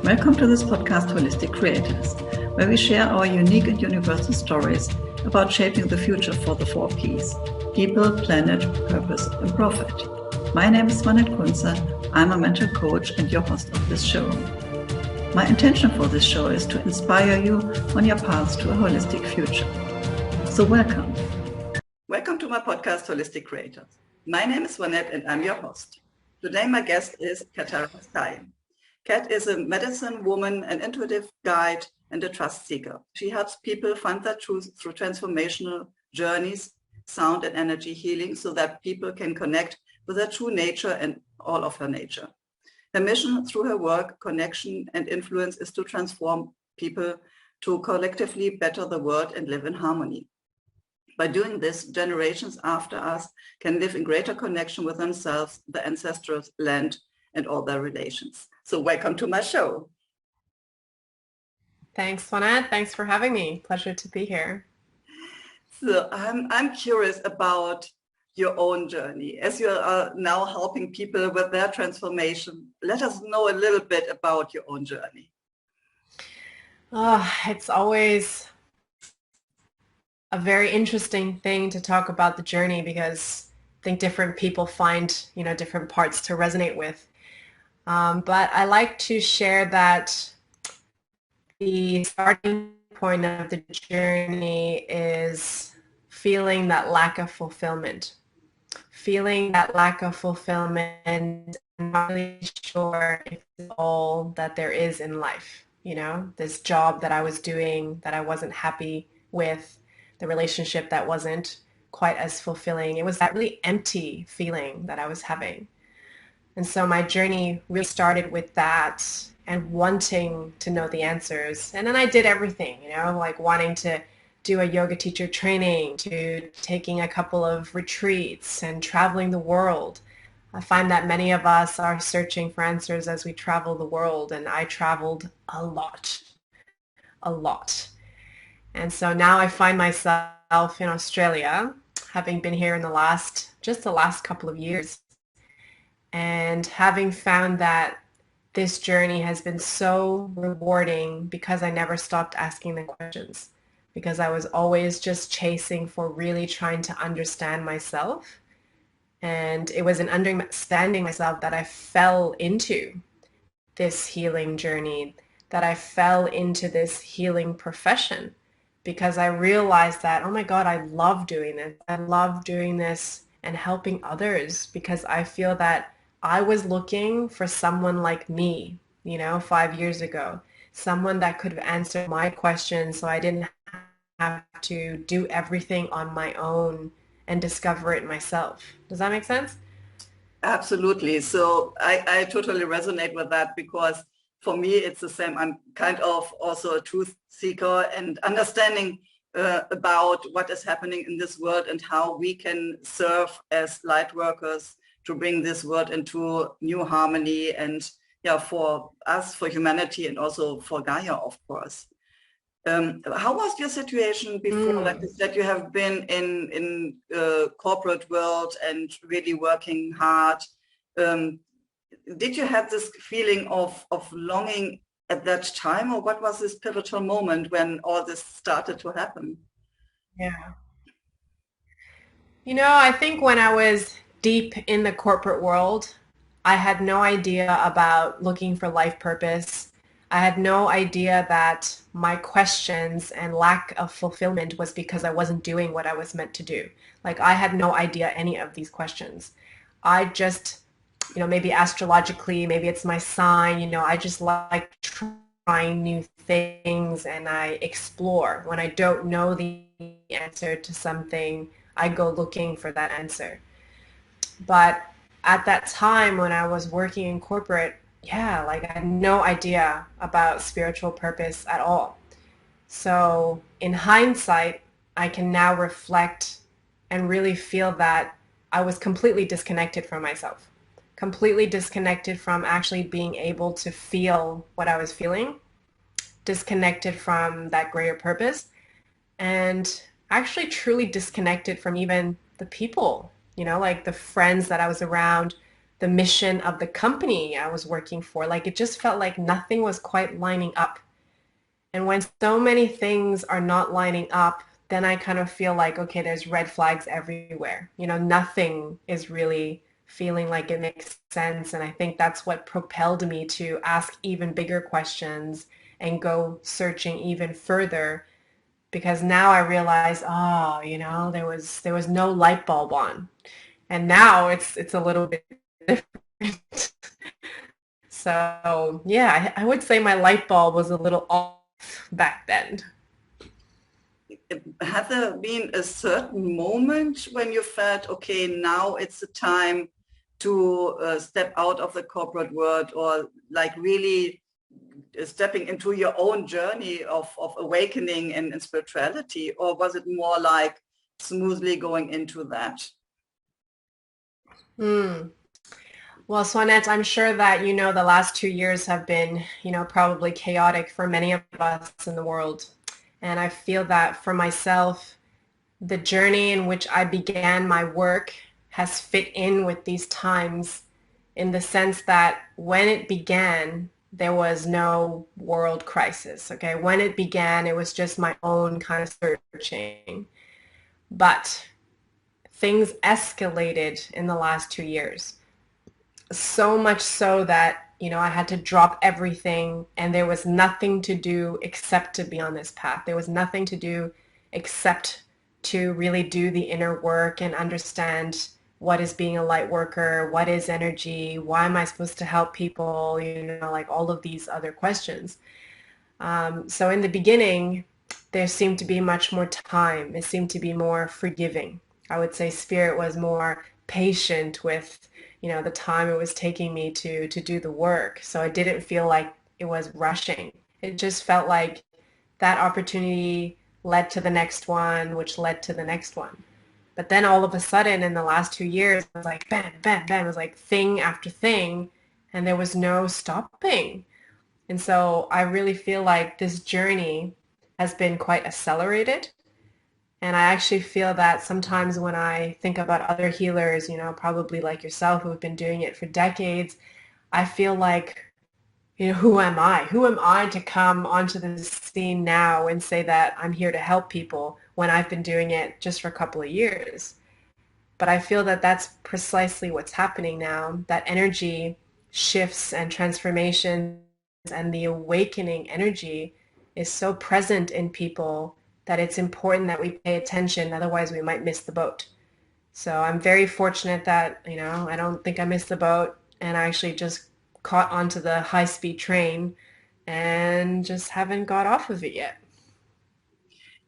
Welcome to this podcast, Holistic Creators, where we share our unique and universal stories about shaping the future for the 4 Ps: people, planet, purpose, and profit. My name is Swanette. I'm a mental coach and your host of this show. My intention for this show is to inspire you on your path to a holistic future. So welcome. Welcome to my podcast, Holistic Creators. My name is Swanette and I'm your host. Today my guest is Katara Sky. Kat is a medicine woman, an intuitive guide, and a trust seeker. She helps people find their truth through transformational journeys, sound and energy healing, so that people can connect with their true nature and all of her nature. Her mission through her work, connection, and influence is to transform people to collectively better the world and live in harmony. By doing this, generations after us can live in greater connection with themselves, the ancestral land, and all their relations. So welcome to my show. Thanks, Swanette. Thanks for having me. Pleasure to be here. So I'm curious about your own journey. As you are now helping people with their transformation, let us know a little bit about your own journey. It's always a very interesting thing to talk about the journey because I think different people find, different parts to resonate with. But I like to share that the starting point of the journey is feeling that lack of fulfillment. Feeling that lack of fulfillment and not really sure if it's all that there is in life. This job that I was doing that I wasn't happy with, the relationship that wasn't quite as fulfilling. It was that really empty feeling that I was having. And so my journey really started with that and wanting to know the answers. And then I did everything, like wanting to do a yoga teacher training, to taking a couple of retreats and traveling the world. I find that many of us are searching for answers as we travel the world, and I traveled a lot. And so now I find myself in Australia, having been here in the last couple of years, and having found that this journey has been so rewarding because I never stopped asking the questions, because I was always just chasing for really trying to understand myself. And it was in understanding myself that I fell into this healing journey, that I fell into this healing profession, because I realized that, oh my God, I love doing this. I love doing this and helping others, because I feel that I was looking for someone like me, 5 years ago, someone that could answer my questions so I didn't have to do everything on my own and discover it myself. Does that make sense? Absolutely. So I totally resonate with that, because for me, it's the same. I'm kind of also a truth seeker and understanding about what is happening in this world and how we can serve as light workers to bring this world into new harmony and for us, for humanity, and also for Gaia, of course. How was your situation before? Like you said, you have been in corporate world and really working hard. Did you have this feeling of longing at that time, or what was this pivotal moment when all this started to happen? Yeah. I think when I was deep in the corporate world, I had no idea about looking for life purpose. I had no idea that my questions and lack of fulfillment was because I wasn't doing what I was meant to do. Like, I had no idea any of these questions. I just, maybe astrologically, maybe it's my sign, I just like trying new things and I explore. When I don't know the answer to something, I go looking for that answer. But at that time when I was working in corporate, yeah, like I had no idea about spiritual purpose at all. So in hindsight, I can now reflect and really feel that I was completely disconnected from myself, completely disconnected from actually being able to feel what I was feeling, disconnected from that greater purpose, and actually truly disconnected from even the people, like the friends that I was around, the mission of the company I was working for. Like it just felt like nothing was quite lining up. And when so many things are not lining up, then I kind of feel like, okay, there's red flags everywhere. You know, nothing is really feeling like it makes sense. And I think that's what propelled me to ask even bigger questions and go searching even further, because now I realize, oh, you know, there was no light bulb on. And now it's a little bit different. So yeah, I would say my light bulb was a little off back then. Has there been a certain moment when you felt, okay, now it's the time to step out of the corporate world, or like really stepping into your own journey of awakening and spirituality? Or was it more like smoothly going into that? Hmm. Well, Swanette, I'm sure that you know the last 2 years have been, you know, probably chaotic for many of us in the world. And I feel that for myself, the journey in which I began my work has fit in with these times, in the sense that when it began, there was no world crisis. Okay. When it began, it was just my own kind of searching. But things escalated in the last 2 years. So much so that, you know, I had to drop everything and there was nothing to do except to be on this path. There was nothing to do except to really do the inner work and understand what is being a light worker, what is energy, why am I supposed to help people, you know, like all of these other questions. So in the beginning, there seemed to be much more time. It seemed to be more forgiving. I would say spirit was more patient with, you know, the time it was taking me to do the work. So it didn't feel like it was rushing. It just felt like that opportunity led to the next one, which led to the next one. But then all of a sudden in the last 2 years, it was like bam, bam, bam. It was like thing after thing, and there was no stopping. And so I really feel like this journey has been quite accelerated. And I actually feel that sometimes when I think about other healers, you know, probably like yourself who have been doing it for decades, I feel like, you know, who am I? Who am I to come onto the scene now and say that I'm here to help people when I've been doing it just for a couple of years? But I feel that that's precisely what's happening now. That energy shifts and transformations and the awakening energy is so present in people that it's important that we pay attention. Otherwise, we might miss the boat. So I'm very fortunate that, you know, I don't think I missed the boat and I actually just caught onto the high-speed train and just haven't got off of it yet.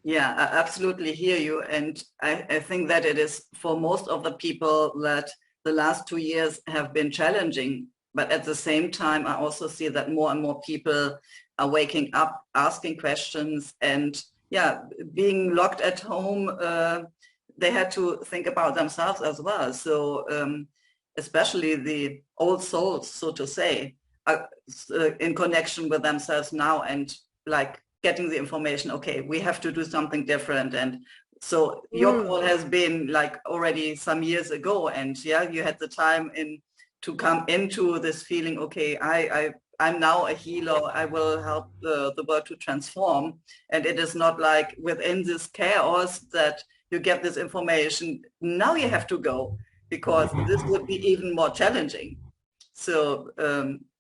Yeah, I absolutely hear you. And I think that it is for most of the people that the last 2 years have been challenging. But at the same time, I also see that more and more people are waking up, asking questions, and yeah, being locked at home, they had to think about themselves as well. So especially the old souls, so to say, are in connection with themselves now and like getting the information, okay, we have to do something different. And so your call Mm. has been like already some years ago, and yeah, you had the time in to come into this feeling, okay, I'm now a healer, I will help the world to transform. And it is not like within this chaos that you get this information, now you have to go, because this would be even more challenging. So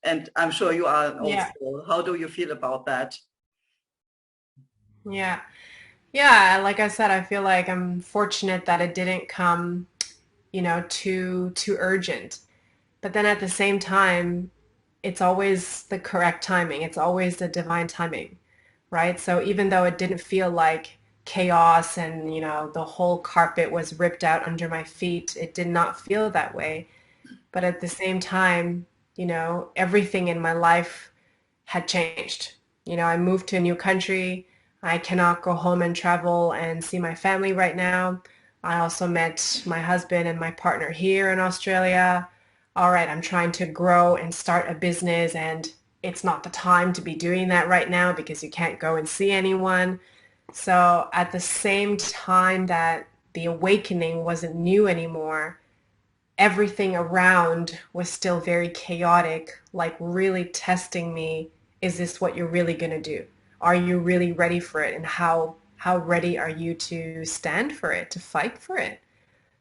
and I'm sure you are Yeah. also, how do you feel about that? Yeah. Yeah, like I said, I feel like I'm fortunate that it didn't come, you know, too urgent. But then at the same time, it's always the correct timing. It's always the divine timing, right? So even though it didn't feel like chaos and, you know, the whole carpet was ripped out under my feet, it did not feel that way. But at the same time, you know, everything in my life had changed. You know, I moved to a new country. I cannot go home and travel and see my family right now. I also met my husband and my partner here in Australia. All right, I'm trying to grow and start a business, and it's not the time to be doing that right now because you can't go and see anyone. So at the same time that the awakening wasn't new anymore, everything around was still very chaotic, like really testing me. Is this what you're really going to do? Are you really ready for it? And how ready are you to stand for it, to fight for it?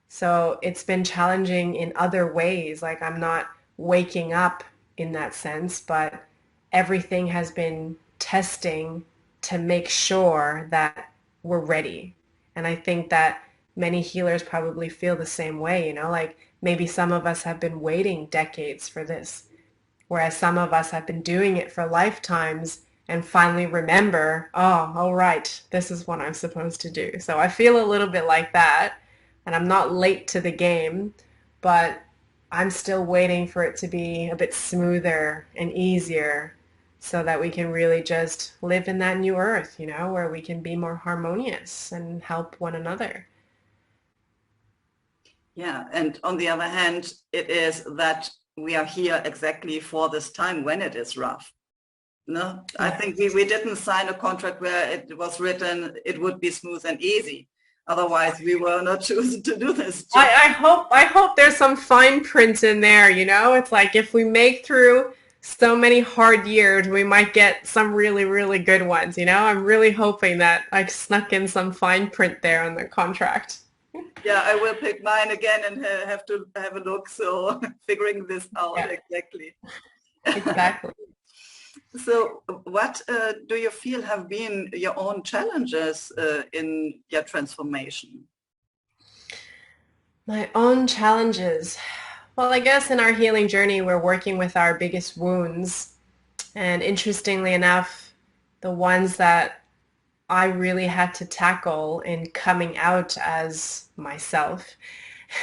So it's been challenging in other ways. Like I'm not waking up in that sense, but everything has been testing to make sure that we're ready. And I think that many healers probably feel the same way, like maybe some of us have been waiting decades for this, whereas some of us have been doing it for lifetimes and finally remember, oh, all right, this is what I'm supposed to do. So I feel a little bit like that, and I'm not late to the game, but I'm still waiting for it to be a bit smoother and easier so that we can really just live in that new earth, where we can be more harmonious and help one another. Yeah, and on the other hand, it is that we are here exactly for this time when it is rough. No, I think we didn't sign a contract where it was written it would be smooth and easy. Otherwise, we were not chosen to do this job. I hope there's some fine print in there, It's like if we make through so many hard years, we might get some really, really good ones, I'm really hoping that I snuck in some fine print there on the contract. Yeah, I will pick mine again and have to have a look. So figuring this out Yeah, exactly. exactly. So what do you feel have been your own challenges in your transformation? My own challenges. Well, I guess in our healing journey, we're working with our biggest wounds. And interestingly enough, the ones that I really had to tackle in coming out as myself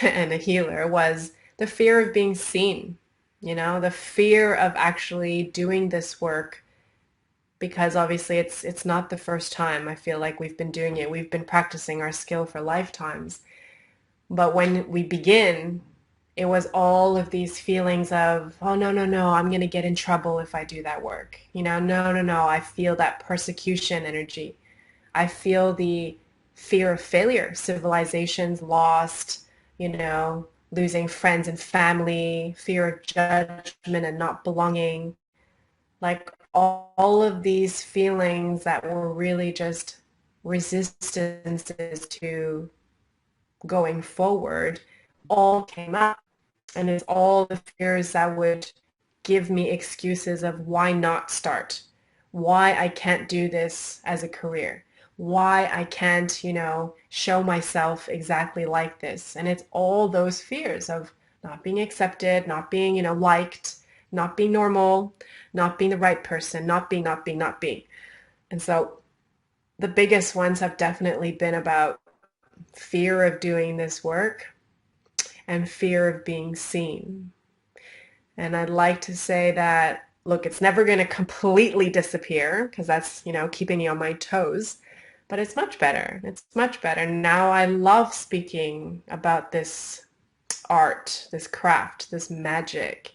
and a healer was the fear of being seen, the fear of actually doing this work, because obviously it's not the first time I feel like we've been doing it. We've been practicing our skill for lifetimes. But when we begin, it was all of these feelings of, oh, no, no, no, I'm going to get in trouble if I do that work. No, no, no, I feel that persecution energy. I feel the fear of failure, civilizations lost, losing friends and family, fear of judgment and not belonging. Like all of these feelings that were really just resistances to going forward all came up. And it's all the fears that would give me excuses of why not start, why I can't do this as a career, why I can't, show myself exactly like this. And it's all those fears of not being accepted, not being, liked, not being normal, not being the right person, not being. And so the biggest ones have definitely been about fear of doing this work and fear of being seen. And I'd like to say that, look, it's never going to completely disappear because that's, keeping me on my toes, but it's much better. It's much better. Now I love speaking about this art, this craft, this magic.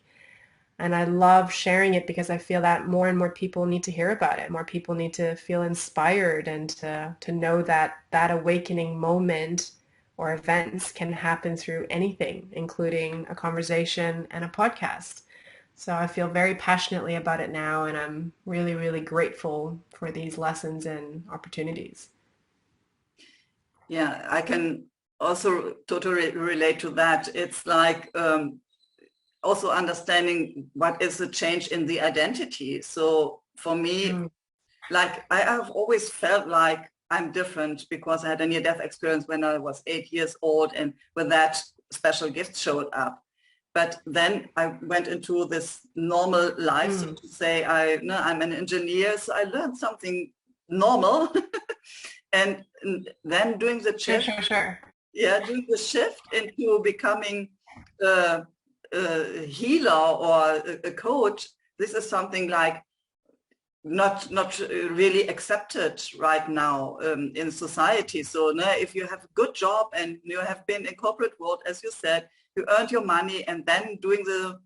And I love sharing it because I feel that more and more people need to hear about it. More people need to feel inspired and to know that that awakening moment or events can happen through anything, including a conversation and a podcast. So I feel very passionately about it now, and I'm really, really grateful for these lessons and opportunities. Yeah, I can also totally relate to that. It's like also understanding what is the change in the identity. So for me, Mm. like I have always felt like I'm different because I had a near-death experience when I was 8 years old, and with that special gift showed up. But then I went into this normal life, so Mm. to say. I'm an engineer, so I learned something normal, and then doing the Sure, shift, sure, sure. yeah, doing the shift into becoming a, a healer or a coach. This is something like not really accepted right now in society. So no, if you have a good job and you have been in corporate world, as you said, you earned your money, and then doing the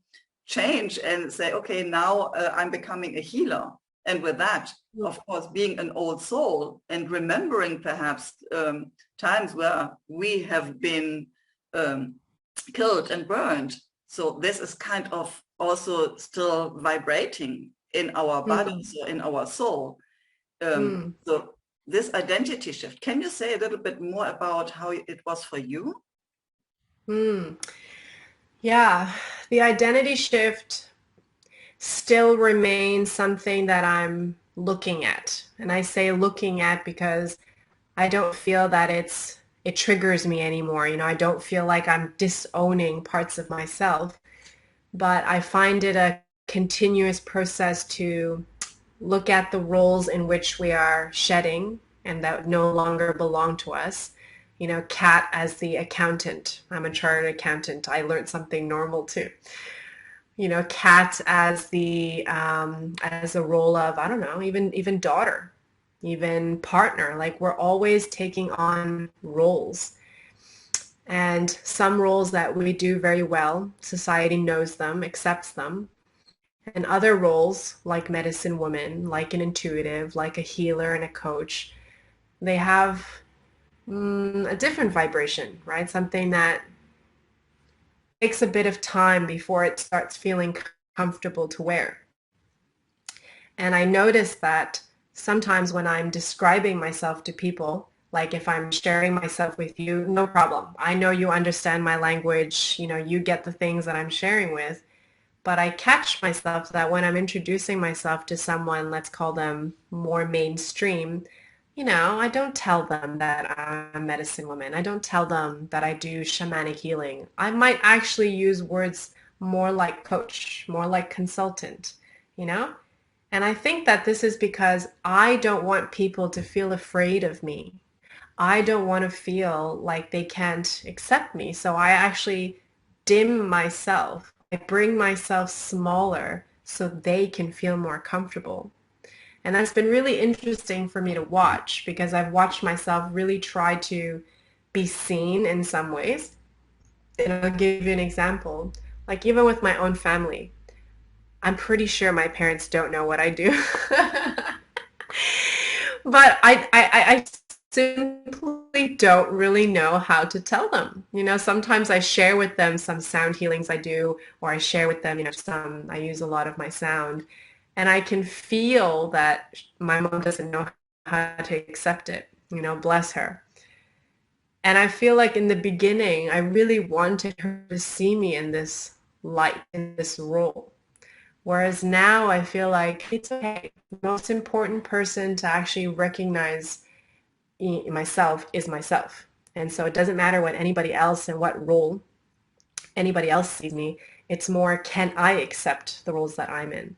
change and say, okay, now I'm becoming a healer. And with that, of course, being an old soul and remembering perhaps times where we have been killed and burned. So this is kind of also still vibrating in our bodies or in our soul. So this identity shift, can you say a little bit more about how it was for you? Yeah, the identity shift still remains something that I'm looking at. And I say looking at because I don't feel that it triggers me anymore. I don't feel like I'm disowning parts of myself, but I find it a continuous process to look at the roles in which we are shedding and that no longer belong to us. Kat as the accountant. I'm a chartered accountant. I learned something normal too. Kat as the role of, I don't know, even daughter, even partner. Like we're always taking on roles. And some roles that we do very well, society knows them, accepts them. And other roles, like medicine woman, like an intuitive, like a healer and a coach, they have a different vibration, right? Something that takes a bit of time before it starts feeling comfortable to wear. And I notice that sometimes when I'm describing myself to people, like if I'm sharing myself with you, no problem. I know you understand my language, you get the things that I'm sharing with. But I catch myself that when I'm introducing myself to someone, let's call them more mainstream, I don't tell them that I'm a medicine woman. I don't tell them that I do shamanic healing. I might actually use words more like coach, more like consultant, you know? And I think that this is because I don't want people to feel afraid of me. I don't want to feel like they can't accept me. So I actually dim myself. I bring myself smaller so they can feel more comfortable. And that's been really interesting for me to watch because I've watched myself really try to be seen in some ways. And I'll give you an example. Like even with my own family, I'm pretty sure my parents don't know what I do. But I simply don't really know how to tell them. Sometimes I share with them some sound healings I do, or I share with them, I use a lot of my sound. And I can feel that my mom doesn't know how to accept it, bless her. And I feel like in the beginning, I really wanted her to see me in this light, in this role. Whereas now I feel like it's okay. The most important person to actually recognize myself is myself. And so it doesn't matter what anybody else and what role anybody else sees me. It's more, can I accept the roles that I'm in?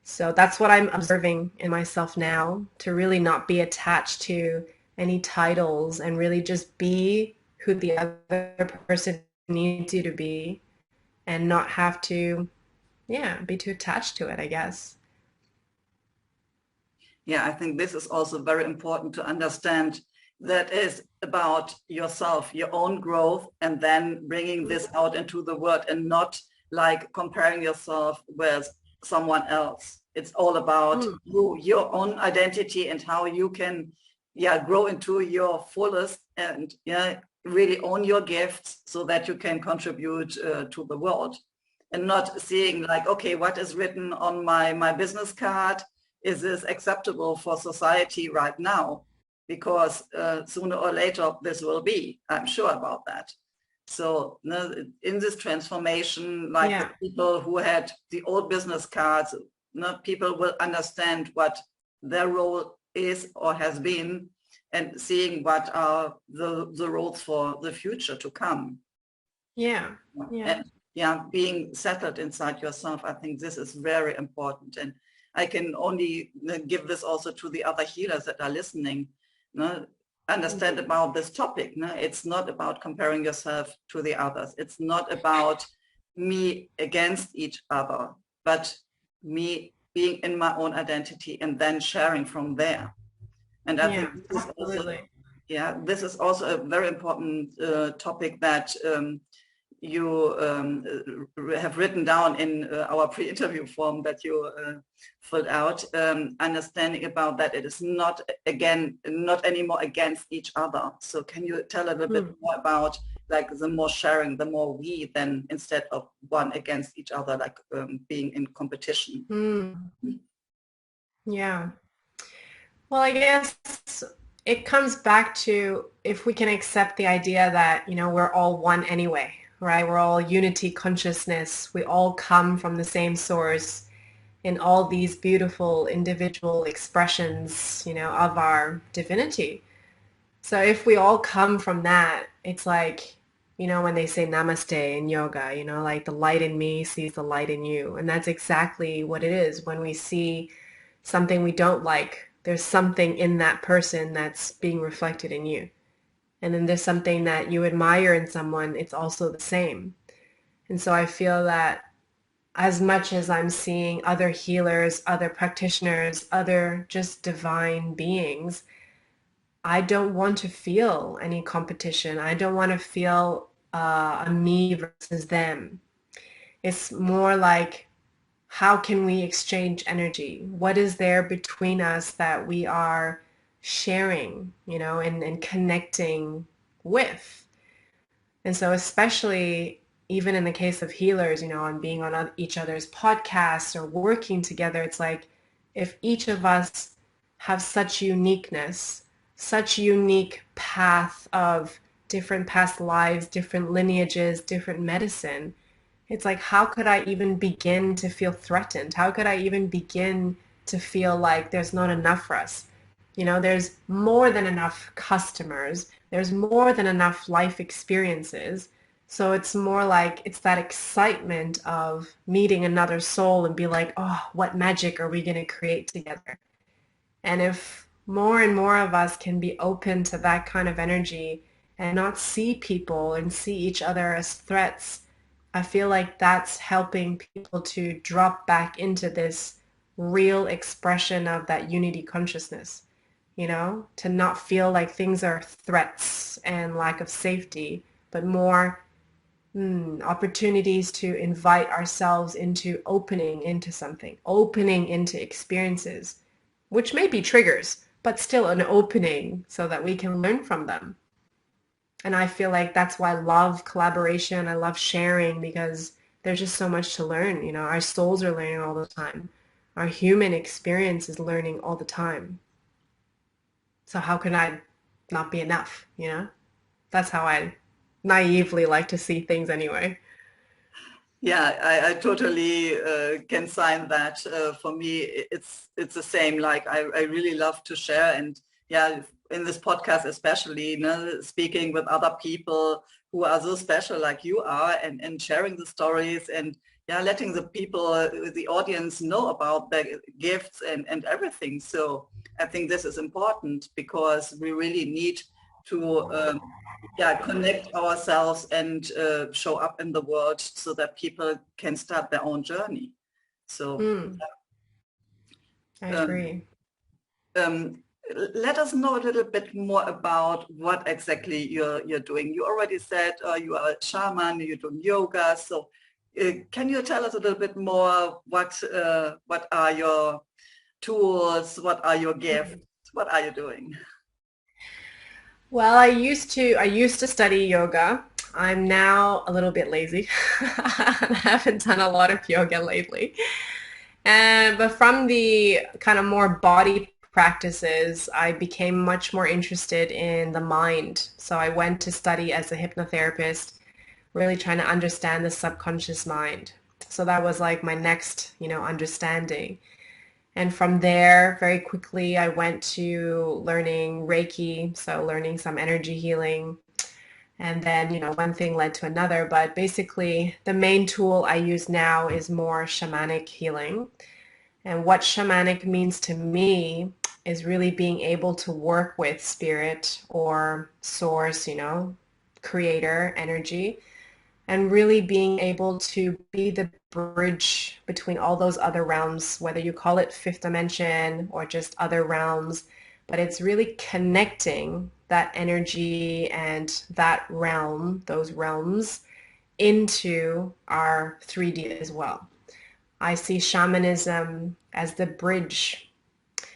So that's what I'm observing in myself now, to really not be attached to any titles and really just be who the other person needs you to be and not have to, yeah, be too attached to it, I guess. Yeah, I think this is also very important to understand. That is about yourself, your own growth, and then bringing this out into the world and not like comparing yourself with someone else. It's all about Mm. you, your own identity and how you can, yeah, grow into your fullest and yeah, really own your gifts so that you can contribute to the world and not seeing like, okay, what is written on my business card? Is this acceptable for society right now? Because sooner or later this will be, I'm sure about that. So in this transformation, like the Yeah. people who had the old business cards, people will understand what their role is or has been and seeing what are the roles for the future to come. Yeah. Yeah. And yeah, being settled inside yourself, I think this is very important. And I can only give this also to the other healers that are listening. Understand about this topic. It's not about comparing yourself to the others. It's not about me against each other, but me being in my own identity and then sharing from there. And I think Yeah, this is also, absolutely. yeah, this is also a very important topic that you have written down in our pre-interview form that you filled out, understanding about that it is not, again, not anymore against each other. So can you tell a little bit more about like the more sharing, the more we, then instead of one against each other, like being in competition. Mm. Yeah. Well, I guess it comes back to if we can accept the idea that, we're all one anyway, right? We're all unity consciousness. We all come from the same source in all these beautiful individual expressions, of our divinity. So if we all come from that, it's like, when they say namaste in yoga, like the light in me sees the light in you. And that's exactly what it is. When we see something we don't like, there's something in that person that's being reflected in you. And then there's something that you admire in someone, it's also the same. And so I feel that as much as I'm seeing other healers, other practitioners, other just divine beings, I don't want to feel any competition. I don't want to feel a me versus them. It's more like, how can we exchange energy? What is there between us that we are sharing, and connecting with? And so especially even in the case of healers, on being on each other's podcasts or working together, it's like if each of us have such uniqueness, such unique path of different past lives, different lineages, different medicine, it's like, how could I even begin to feel threatened? How could I even begin to feel like there's not enough for us? There's more than enough customers. There's more than enough life experiences. So it's more like it's that excitement of meeting another soul and be like, oh, what magic are we going to create together? And if more and more of us can be open to that kind of energy and not see people and see each other as threats, I feel like that's helping people to drop back into this real expression of that unity consciousness, to not feel like things are threats and lack of safety, but more opportunities to invite ourselves into opening into something, opening into experiences, which may be triggers, but still an opening so that we can learn from them. And I feel like that's why I love collaboration. I love sharing because there's just so much to learn. Our souls are learning all the time. Our human experience is learning all the time. So how can I not be enough? That's how I naively like to see things anyway. Yeah, I totally can sign that. For me, it's the same. Like I really love to share, and yeah, in this podcast especially, speaking with other people who are so special like you are, and sharing the stories, and yeah, letting the people, the audience, know about their gifts and everything. So I think this is important because we really need to. Yeah, connect ourselves and show up in the world so that people can start their own journey. So I um, agree. um, let us know a little bit more about what exactly you're doing. You already said you are a shaman, you're doing yoga. So can you tell us a little bit more what are your tools? What are your gifts? What are you doing? Well, I used to study yoga. I'm now a little bit lazy. I haven't done a lot of yoga lately. But from the kind of more body practices, I became much more interested in the mind. So I went to study as a hypnotherapist, really trying to understand the subconscious mind. So that was like my next, understanding. And from there, very quickly, I went to learning Reiki, so learning some energy healing. And then, one thing led to another. But basically, the main tool I use now is more shamanic healing. And what shamanic means to me is really being able to work with spirit or source, creator energy, and really being able to be the bridge between all those other realms, whether you call it fifth dimension or just other realms, but it's really connecting that energy and that realm, those realms, into our 3D as well. I see shamanism as the bridge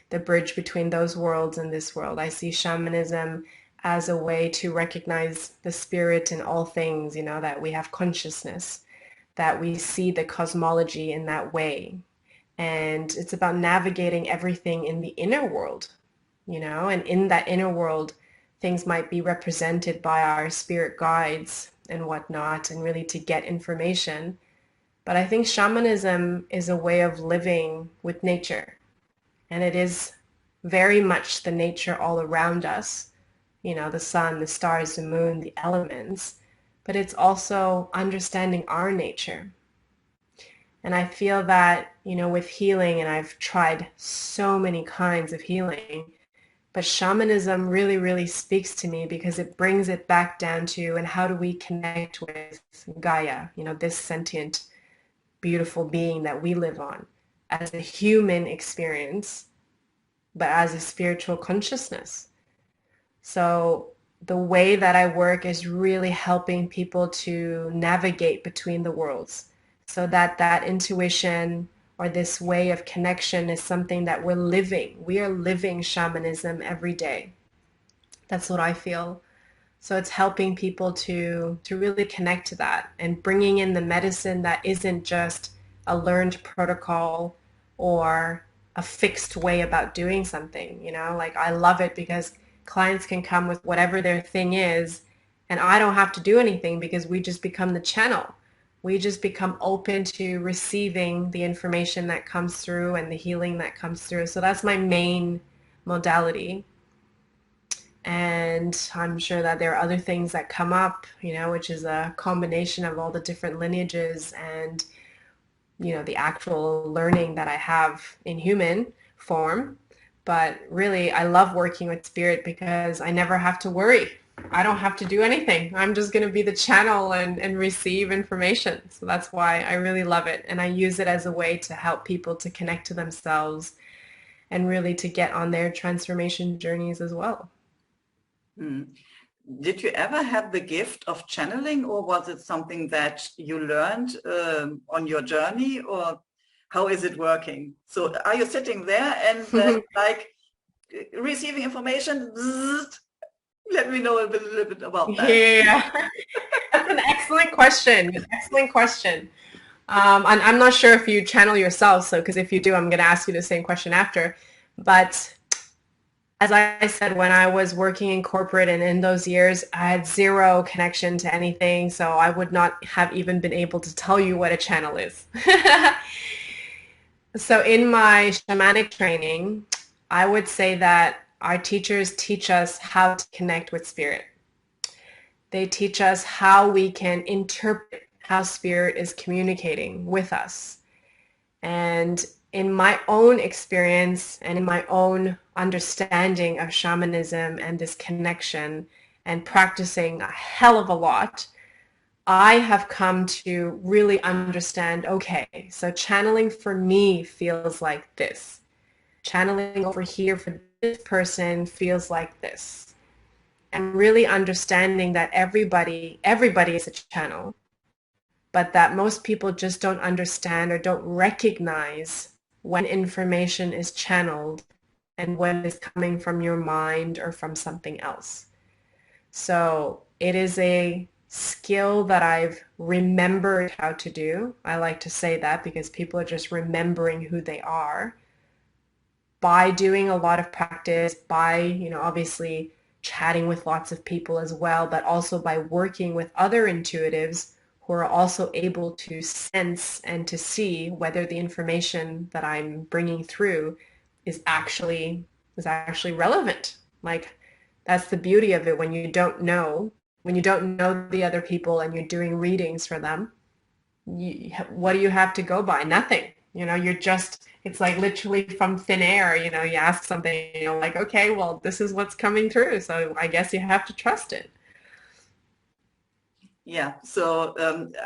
between those worlds and this world. I see shamanism as a way to recognize the spirit in all things, you know, that we have consciousness, that we see the cosmology in that way. And it's about navigating everything in the inner world, you know, and in that inner world, things might be represented by our spirit guides and whatnot, and really to get information. But I think shamanism is a way of living with nature, and it is very much the nature all around us, you know, the sun, the stars, the moon, the elements, but it's also understanding our nature. And I feel that, you know, with healing, and I've tried so many kinds of healing, but shamanism really, really speaks to me because it brings it back down to, and how do we connect with Gaia, you know, this sentient, beautiful being that we live on as a human experience, but as a spiritual consciousness. So the way that I work is really helping people to navigate between the worlds so that that intuition or this way of connection is something that we're living. We are living shamanism every day. That's what I feel. So it's helping people to really connect to that and bringing in the medicine that isn't just a learned protocol or a fixed way about doing something, you know? Like I love it because clients can come with whatever their thing is and I don't have to do anything because we just become the channel. We just become open to receiving the information that comes through and the healing that comes through. So that's my main modality. And I'm sure that there are other things that come up, you know, which is a combination of all the different lineages and, you know, the actual learning that I have in human form. But really, I love working with spirit because I never have to worry. I don't have to do anything. I'm just going to be the channel and receive information. So that's why I really love it. And I use it as a way to help people to connect to themselves and really to get on their transformation journeys as well. Mm. Did you ever have the gift of channeling, or was it something that you learned on your journey, or how is it working? So are you sitting there and then like receiving information? Bzzzt, let me know a little bit about that. Yeah, that's an excellent question. Excellent question. And I'm not sure if you channel yourself, so because if you do, I'm going to ask you the same question after. But as I said, when I was working in corporate and in those years, I had zero connection to anything, so I would not have even been able to tell you what a channel is. So in my shamanic training, I would say that our teachers teach us how to connect with spirit. They teach us how we can interpret how spirit is communicating with us. And in my own experience and in my own understanding of shamanism and this connection and practicing a hell of a lot, I have come to really understand, okay, so channeling for me feels like this. Channeling over here for this person feels like this. And really understanding that everybody is a channel, but that most people just don't understand or don't recognize when information is channeled and when it's coming from your mind or from something else. So it is a skill that I've remembered how to do. I like to say that because people are just remembering who they are by doing a lot of practice, by, you know, obviously chatting with lots of people as well, but also by working with other intuitives who are also able to sense and to see whether the information that I'm bringing through is actually relevant. Like that's the beauty of it when you don't know the other people and you're doing readings for them, what do you have to go by? Nothing. You know, it's like literally from thin air, you know, you ask something, you know, like, okay, well, this is what's coming through. So I guess you have to trust it. Yeah, so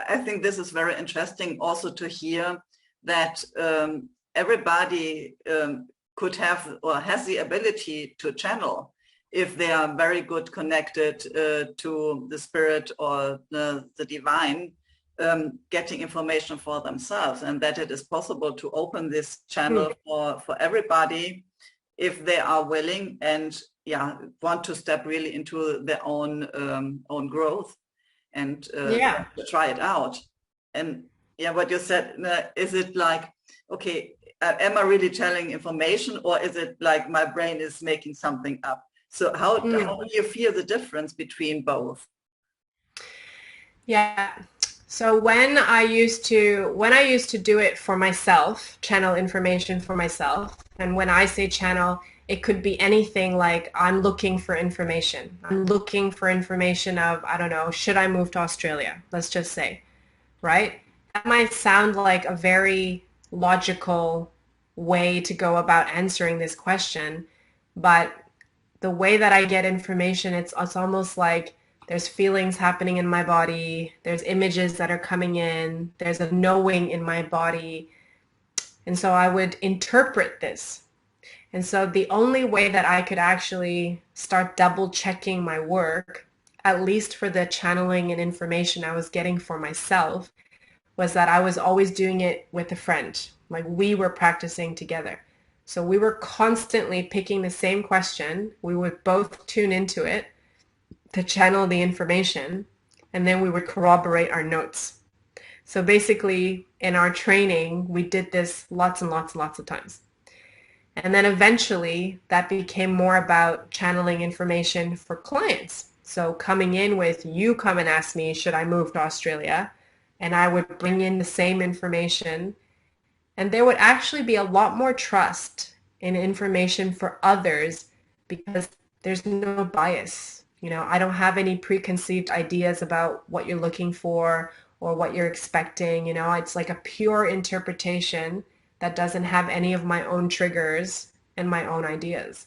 I think this is very interesting also to hear that everybody could have or has the ability to channel if they are very good connected to the spirit or the divine, getting information for themselves, and that it is possible to open this channel for everybody if they are willing and yeah, want to step really into their own growth and Yeah. try it out. And yeah, what you said, is it like, okay, am I really telling information, or is it like my brain is making something up? So how do you feel the difference between both? Yeah. So when I used to do it for myself, channel information for myself, and when I say channel, it could be anything like I'm looking for information. I'm looking for information of, I don't know, should I move to Australia? Let's just say, right? That might sound like a very logical way to go about answering this question, but the way that I get information, it's almost like there's feelings happening in my body, there's images that are coming in, there's a knowing in my body. And so I would interpret this. And so the only way that I could actually start double checking my work, at least for the channeling and information I was getting for myself, was that I was always doing it with a friend. Like we were practicing together. So we were constantly picking the same question. We would both tune into it to channel the information, and then we would corroborate our notes. So basically, in our training, we did this lots and lots and lots of times. And then eventually, that became more about channeling information for clients. So coming in with, you come and ask me, should I move to Australia? And I would bring in the same information. And there would actually be a lot more trust in information for others because there's no bias. I don't have any preconceived ideas about what you're looking for or what you're expecting. It's like a pure interpretation that doesn't have any of my own triggers and my own ideas.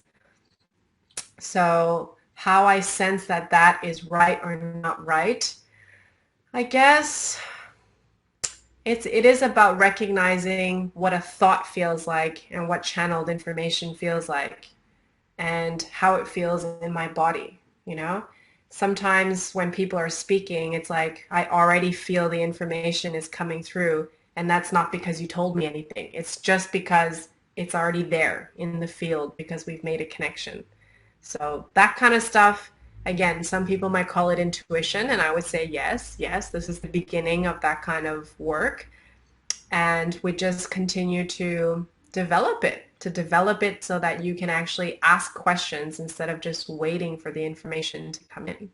So how I sense that that is right or not right, I guess it is about recognizing what a thought feels like and what channeled information feels like and how it feels in my body, you know? Sometimes when people are speaking, it's like I already feel the information is coming through, and that's not because you told me anything. It's just because it's already there in the field because we've made a connection. So that kind of stuff, again, some people might call it intuition, and I would say yes, yes, this is the beginning of that kind of work. And we just continue to develop it so that you can actually ask questions instead of just waiting for the information to come in.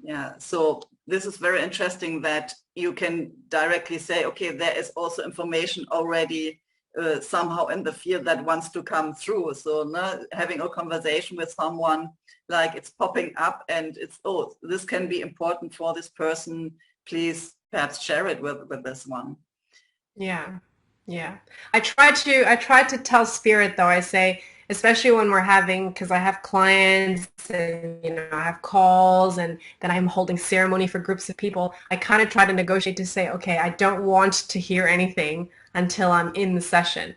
Yeah, so this is very interesting that you can directly say, okay, there is also information already somehow in the field that wants to come through. So having a conversation with someone, like it's popping up and it's, oh, this can be important for this person. Please perhaps share it with this one. Yeah. Yeah. I try to tell spirit though. I say, especially when we're having, because I have clients and I have calls and then I'm holding ceremony for groups of people. I kind of try to negotiate to say, okay, I don't want to hear anything until I'm in the session.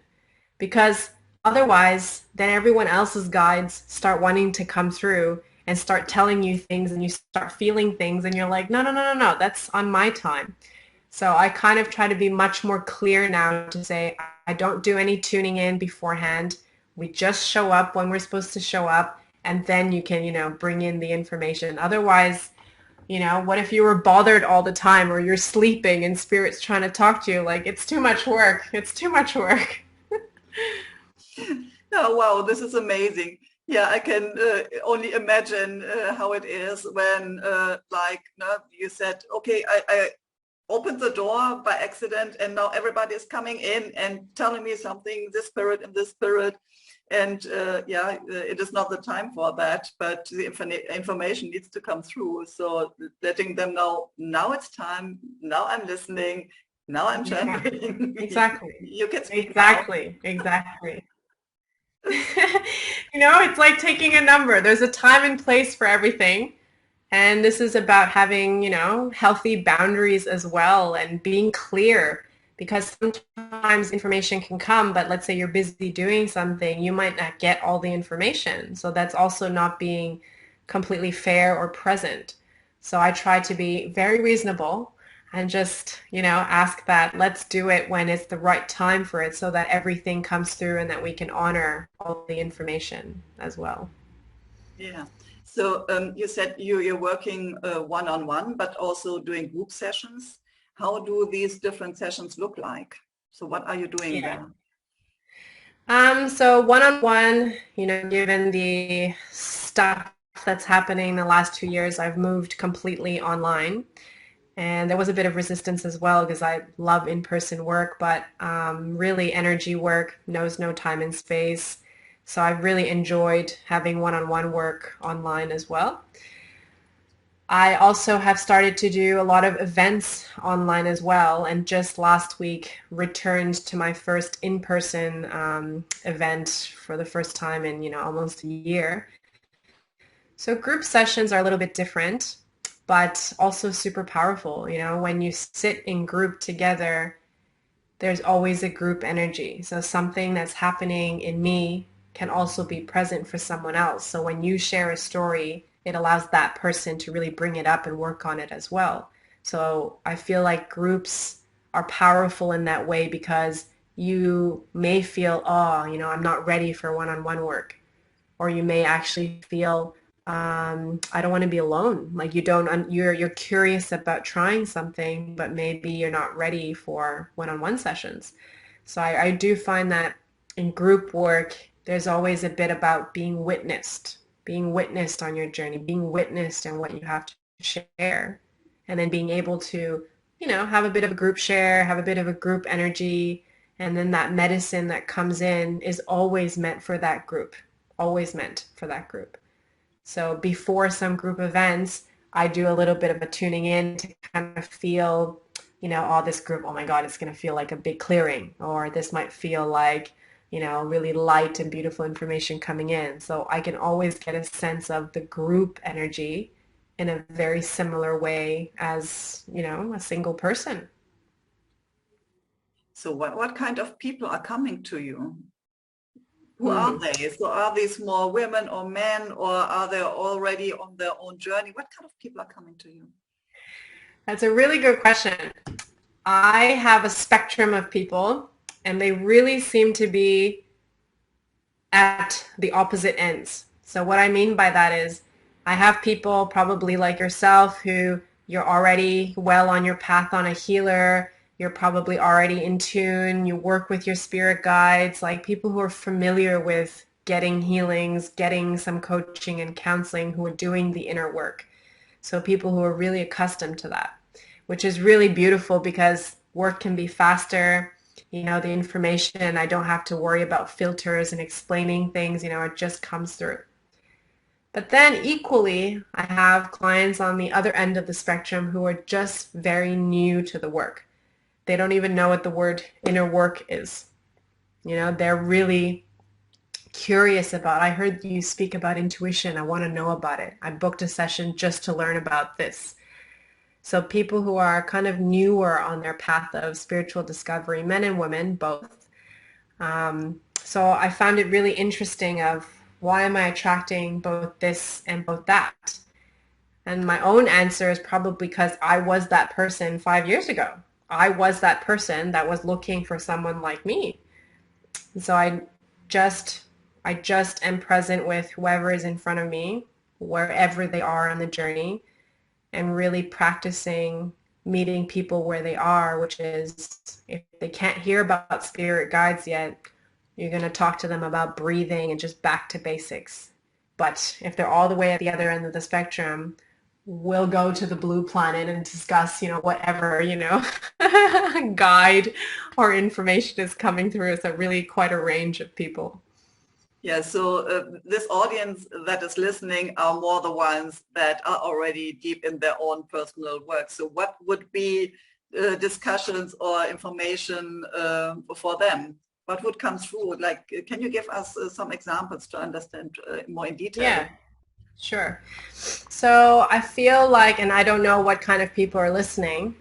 Because otherwise, then everyone else's guides start wanting to come through and start telling you things and you start feeling things and you're like, no, no, no, no, no, that's on my time. So I kind of try to be much more clear now to say I don't do any tuning in beforehand. We just show up when we're supposed to show up, and then you can, bring in the information. Otherwise, what if you were bothered all the time or you're sleeping and spirit's trying to talk to you? Like, it's too much work. It's too much work. Oh, wow, this is amazing. Yeah, I can only imagine how it is when, like, you said, okay, I opened the door by accident and now everybody is coming in and telling me something, this spirit and this spirit. And yeah, it is not the time for that, but the information needs to come through. So letting them know, now it's time, now I'm listening, now I'm Yeah, channeling. exactly. You can speak now. Exactly. Exactly. It's like taking a number. There's a time and place for everything. And this is about having, healthy boundaries as well and being clear because sometimes information can come, but let's say you're busy doing something, you might not get all the information. So that's also not being completely fair or present. So I try to be very reasonable and just, ask that let's do it when it's the right time for it so that everything comes through and that we can honor all the information as well. Yeah. So you said you're working one-on-one, but also doing group sessions. How do these different sessions look like? So what are you doing Yeah. there? So one-on-one, given the stuff that's happening the last 2 years, I've moved completely online. And there was a bit of resistance as well because I love in-person work, but really energy work knows no time and space. So I've really enjoyed having one-on-one work online as well. I also have started to do a lot of events online as well, and just last week returned to my first in-person event for the first time in almost a year. So group sessions are a little bit different, but also super powerful. When you sit in group together, there's always a group energy. So something that's happening in me can also be present for someone else. So when you share a story, it allows that person to really bring it up and work on it as well. So I feel like groups are powerful in that way because you may feel, oh, I'm not ready for one-on-one work. Or you may actually feel, I don't want to be alone. Like you're curious about trying something, but maybe you're not ready for one-on-one sessions. So I do find that in group work, there's always a bit about being witnessed on your journey, being witnessed in what you have to share, and then being able to, have a bit of a group share, have a bit of a group energy, and then that medicine that comes in is always meant for that group, always meant for that group. So before some group events, I do a little bit of a tuning in to kind of feel, oh, this group, oh my God, it's going to feel like a big clearing, or this might feel like, really light and beautiful information coming in. So I can always get a sense of the group energy in a very similar way as, a single person. So what kind of people are coming to you? Who are Hmm. they? So are these more women or men, or are they already on their own journey? What kind of people are coming to you? That's a really good question. I have a spectrum of people, and they really seem to be at the opposite ends. So what I mean by that is I have people probably like yourself who you're already well on your path on a healer. You're probably already in tune. You work with your spirit guides, like people who are familiar with getting healings, getting some coaching and counseling, who are doing the inner work. So people who are really accustomed to that, which is really beautiful because work can be faster. The information, I don't have to worry about filters and explaining things, it just comes through. But then equally, I have clients on the other end of the spectrum who are just very new to the work. They don't even know what the word inner work is. They're really curious about, I heard you speak about intuition. I want to know about it. I booked a session just to learn about this. So people who are kind of newer on their path of spiritual discovery, men and women, both. So I found it really interesting of why am I attracting both this and both that? And my own answer is probably because I was that person 5 years ago. I was that person that was looking for someone like me. And so just I just am present with whoever is in front of me, wherever they are on the journey, and really practicing meeting people where they are, which is if they can't hear about spirit guides yet, you're going to talk to them about breathing and just back to basics. But if they're all the way at the other end of the spectrum, we'll go to the blue planet and discuss, whatever, guide or information is coming through. So really quite a range of people. Yeah, so this audience that is listening are more the ones that are already deep in their own personal work. So what would be discussions or information for them? What would come through? Like, can you give us some examples to understand more in detail? Yeah, sure. So I feel like, and I don't know what kind of people are listening,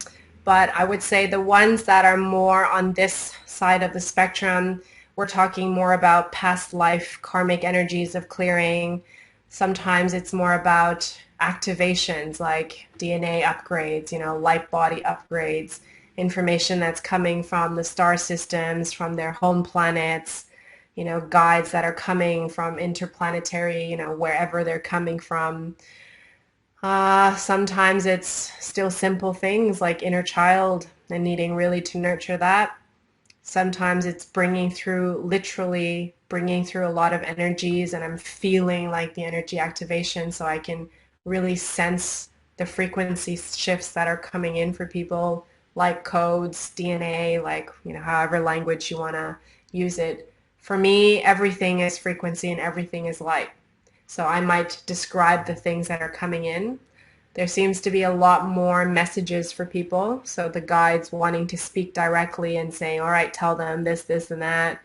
but I would say the ones that are more on this side of the spectrum, we're talking more about past life karmic energies of clearing. Sometimes it's more about activations like DNA upgrades, light body upgrades, information that's coming from the star systems, from their home planets. guides that are coming from interplanetary, wherever they're coming from. Sometimes it's still simple things like inner child and needing really to nurture that. Sometimes it's literally bringing through a lot of energies, and I'm feeling like the energy activation so I can really sense the frequency shifts that are coming in for people, like codes, DNA, like, however language you want to use it. For me, everything is frequency and everything is light. So I might describe the things that are coming in. There seems to be a lot more messages for people. So the guides wanting to speak directly and saying, all right, tell them this, this, and that,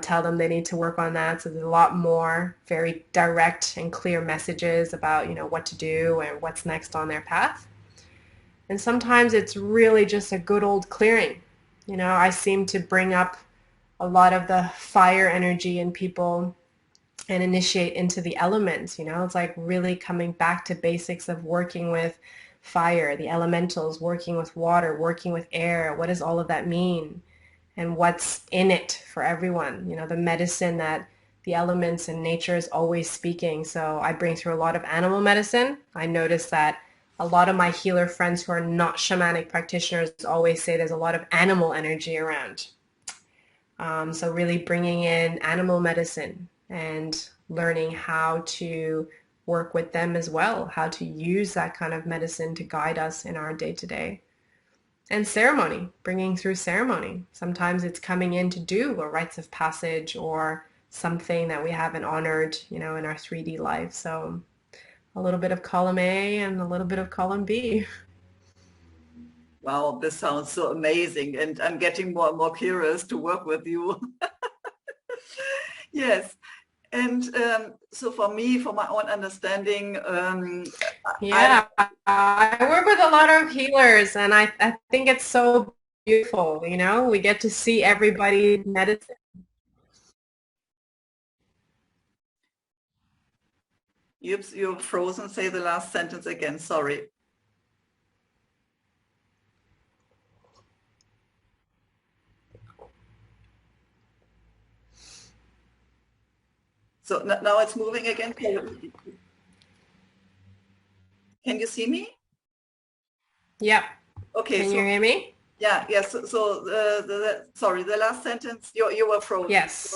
tell them they need to work on that. So there's a lot more very direct and clear messages about, what to do and what's next on their path. And sometimes it's really just a good old clearing. I seem to bring up a lot of the fire energy in people and initiate into the elements. It's like really coming back to basics of working with fire, the elementals, working with water, working with air. What does all of that mean? And what's in it for everyone? The medicine that the elements and nature is always speaking. So I bring through a lot of animal medicine. I notice that a lot of my healer friends who are not shamanic practitioners always say there's a lot of animal energy around. So really bringing in animal medicine and learning how to work with them as well, how to use that kind of medicine to guide us in our day-to-day. And ceremony, bringing through ceremony. Sometimes it's coming in to do a rites of passage or something that we haven't honored, in our 3D life. So a little bit of column A and a little bit of column B. Wow, this sounds so amazing, and I'm getting more and more curious to work with you. Yes. And so for me, for my own understanding, Yeah, I work with a lot of healers, and I think it's so beautiful, we get to see everybody medicine. you're frozen. Say the last sentence again. Sorry. So now it's moving again. Can you see me? Yep. Okay. Can So you hear me? yeah, yes. So sorry, the last sentence, you were frozen. Yes.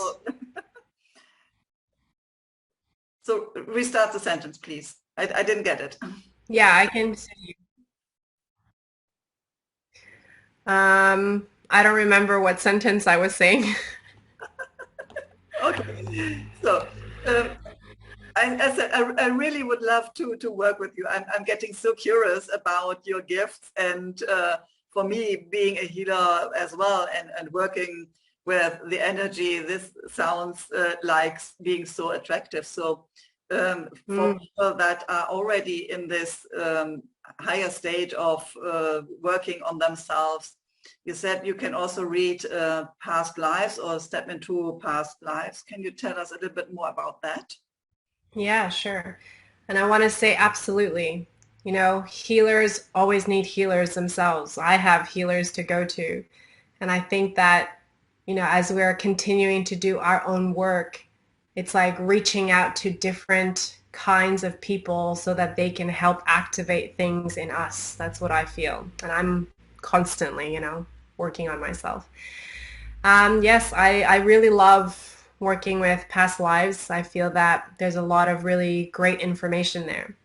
So restart the sentence, please. I didn't get it. Yeah, I can see you. I don't remember what sentence I was saying. Okay. So I said I really would love to work with you. I'm getting so curious about your gifts, and for me, being a healer as well, and working with the energy, this sounds like being so attractive. So for Mm. people that are already in this higher stage of working on themselves, you said you can also read past lives or step into past lives. Can you tell us a little bit more about that? Yeah, sure. And I want to say absolutely. Healers always need healers themselves. I have healers to go to. And I think that, as we're continuing to do our own work, it's like reaching out to different kinds of people so that they can help activate things in us. That's what I feel. And I'm constantly, working on myself. Yes, I really love working with past lives. I feel that there's a lot of really great information there.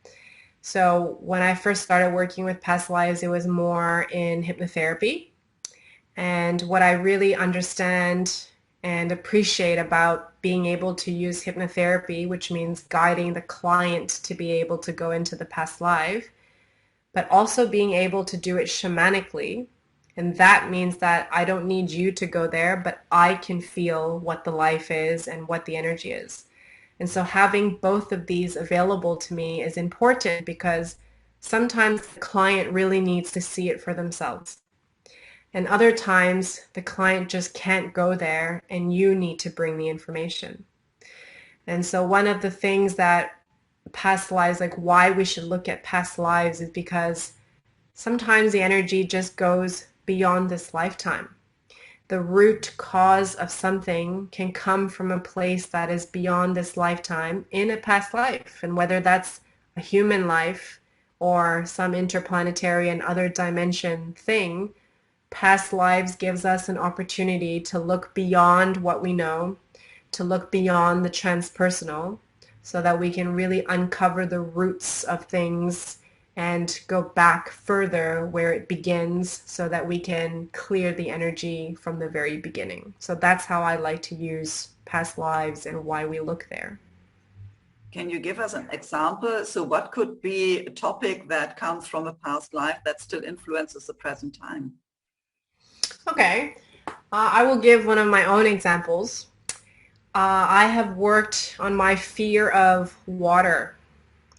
So when I first started working with past lives, it was more in hypnotherapy. And what I really understand and appreciate about being able to use hypnotherapy, which means guiding the client to be able to go into the past life, but also being able to do it shamanically. And that means that I don't need you to go there, but I can feel what the life is and what the energy is. And so having both of these available to me is important because sometimes the client really needs to see it for themselves. And other times the client just can't go there and you need to bring the information. And so one of the things that past lives, like why we should look at past lives, is because sometimes the energy just goes beyond this lifetime. the root cause of something can come from a place that is beyond this lifetime in a past life. And whether that's a human life or some interplanetary and other dimension thing, past lives gives us an opportunity to look beyond what we know, to look beyond the transpersonal, so that we can really uncover the roots of things and go back further where it begins so that we can clear the energy from the very beginning. So that's how I like to use past lives and why we look there. Can you give us an example? So what could be a topic that comes from a past life that still influences the present time? Okay, I will give one of my own examples. I have worked on my fear of water,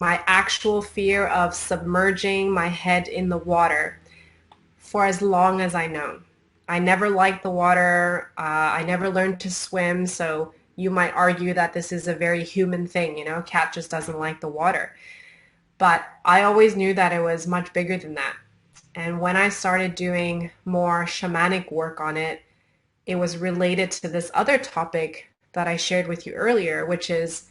my actual fear of submerging my head in the water for as long as I know. I never liked the water. I never learned to swim. So you might argue that this is a very human thing. Cat just doesn't like the water. But I always knew that it was much bigger than that. And when I started doing more shamanic work on it, it was related to this other topic that I shared with you earlier, which is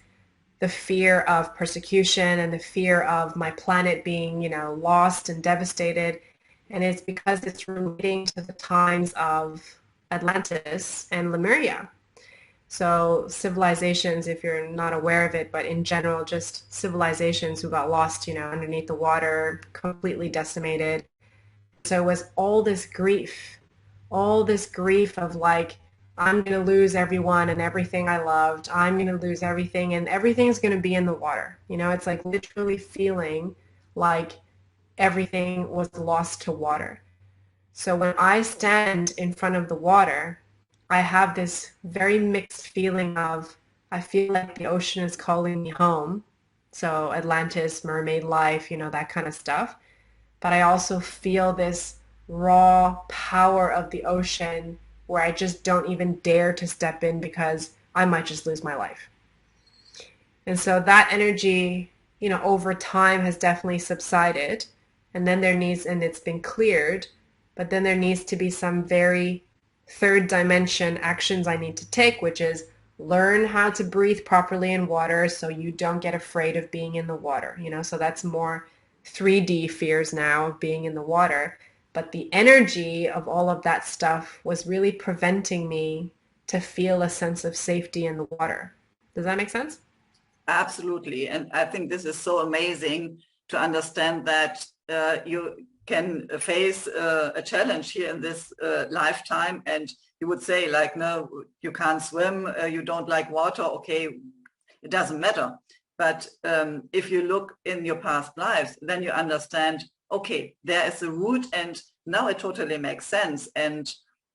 the fear of persecution and the fear of my planet being, lost and devastated. And it's because it's relating to the times of Atlantis and Lemuria. So civilizations, if you're not aware of it, but in general, just civilizations who got lost, underneath the water, completely decimated. So it was all this grief of like, I'm going to lose everyone and everything I loved. I'm going to lose everything and everything's going to be in the water. It's like literally feeling like everything was lost to water. So when I stand in front of the water, I have this very mixed feeling of, I feel like the ocean is calling me home. So Atlantis, mermaid life, that kind of stuff. But I also feel this raw power of the ocean where I just don't even dare to step in because I might just lose my life. And so that energy, over time has definitely subsided. And then and it's been cleared, but then there needs to be some very third dimension actions I need to take, which is learn how to breathe properly in water so you don't get afraid of being in the water, so that's more 3D fears now of being in the water. But the energy of all of that stuff was really preventing me to feel a sense of safety in the water. Does that make sense? Absolutely. And I think this is so amazing to understand that you can face a challenge here in this lifetime, and you would say like, no, you can't swim, you don't like water, okay, it doesn't matter. But if you look in your past lives, then you understand, okay, there is a root and now it totally makes sense. And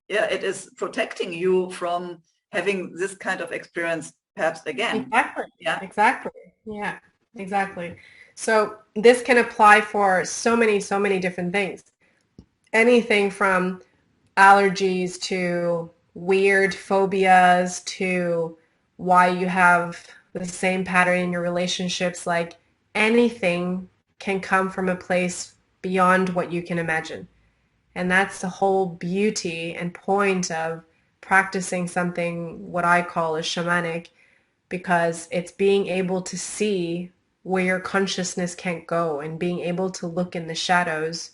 yeah, it is protecting you from having this kind of experience perhaps again. Exactly. Yeah. Exactly. Yeah, exactly. So this can apply for so many different things. Anything from allergies to weird phobias to why you have the same pattern in your relationships. Like anything can come from a place beyond what you can imagine. And that's the whole beauty and point of practicing something what I call a shamanic, because it's being able to see where your consciousness can't go and being able to look in the shadows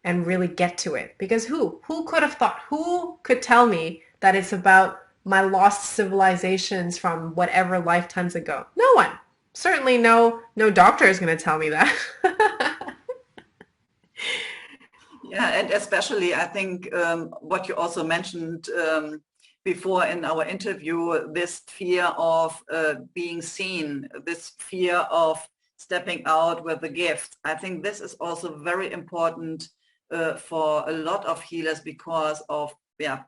and really get to it. Because who could have thought, who could tell me that it's about my lost civilizations from whatever lifetimes ago? No one. Certainly no doctor is going to tell me that. Yeah, and especially I think what you also mentioned before in our interview, this fear of being seen, this fear of stepping out with a gift. I think this is also very important for a lot of healers because of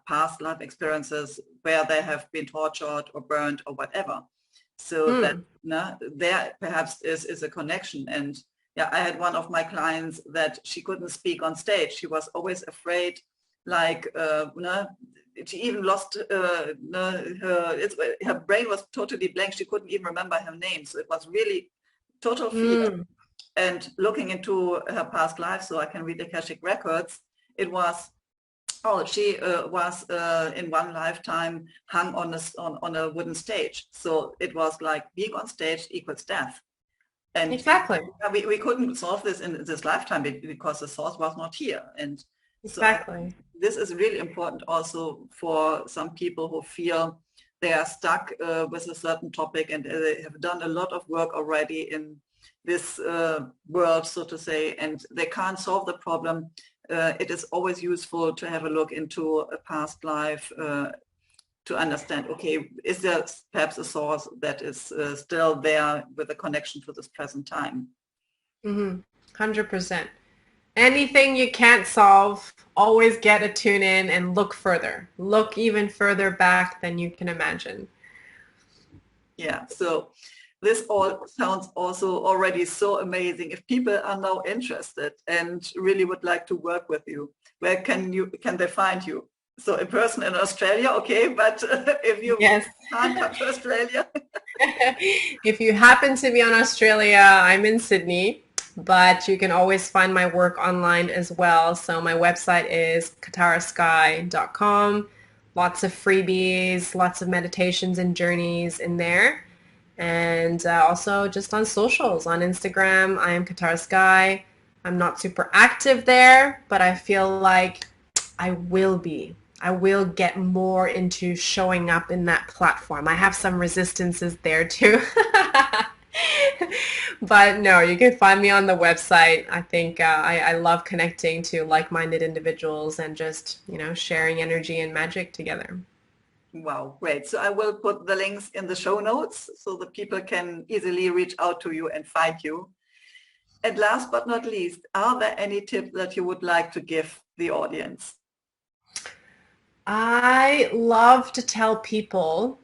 past life experiences where they have been tortured or burned or whatever. So that there perhaps is a connection. And yeah, I had one of my clients that she couldn't speak on stage. She was always afraid, like, she even lost, her brain was totally blank. She couldn't even remember her name. So it was really total fear. And looking into her past life, so I can read the Akashic records, it was Oh, she was in one lifetime hung on a wooden stage. So it was like being on stage equals death. And Exactly. we couldn't solve this in this lifetime because the source was not here. And so Exactly. this is really important also for some people who feel they are stuck with a certain topic and they have done a lot of work already in this world, so to say, and they can't solve the problem. It is always useful to have a look into a past life to understand, okay, is there perhaps a source that is still there with a connection to this present time? 100%. Anything you can't solve, always get a tune in and look further. Look even further back than you can imagine. Yeah, so this all sounds also already so amazing. If people are now interested and really would like to work with you, where can they find you? So in person in Australia, okay, but if you Yes. can't come to Australia. If you happen to be in Australia, I'm in Sydney, but you can always find my work online as well. So my website is katarasky.com. Lots of freebies, lots of meditations and journeys in there. And also just on socials, on Instagram, I am Katara Sky. I'm not super active there, but I feel like I will be. I will get more into showing up in that platform. I have some resistances there too. But no, you can find me on the website. I think I love connecting to like-minded individuals and just, sharing energy and magic together. Wow, great. So I will put the links in the show notes so that people can easily reach out to you and find you. And last but not least, are there any tips that you would like to give the audience? I love to tell people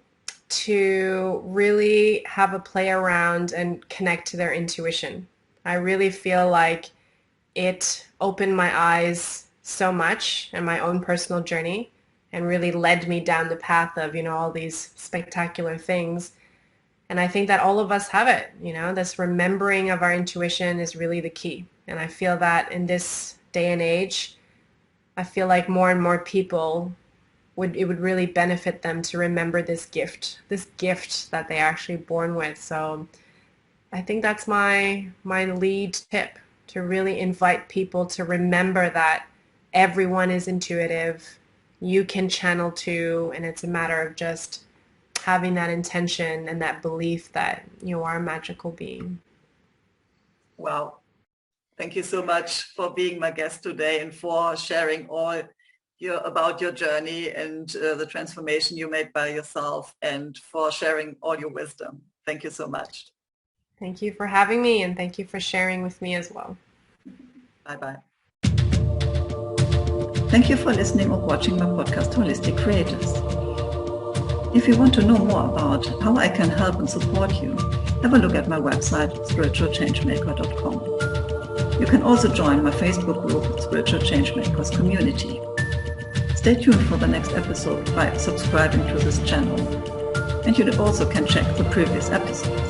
to really have a play around and connect to their intuition. I really feel like it opened my eyes so much in my own personal journey and really led me down the path of, all these spectacular things. And I think that all of us have it, this remembering of our intuition is really the key. And I feel that in this day and age, I feel like more and more people would really benefit them to remember this gift that they are actually born with. So I think that's my lead tip, to really invite people to remember that everyone is intuitive. You can channel too, and it's a matter of just having that intention and that belief that you are a magical being. Wow. Thank you so much for being my guest today and for sharing all about your journey and the transformation you made by yourself, and for sharing all your wisdom. Thank you so much. Thank you for having me, and thank you for sharing with me as well. Bye-bye. Thank you for listening or watching my podcast, Holistic Creators. If you want to know more about how I can help and support you, have a look at my website, spiritualchangemaker.com. You can also join my Facebook group, Spiritual Changemakers Community. Stay tuned for the next episode by subscribing to this channel. And you also can check the previous episodes.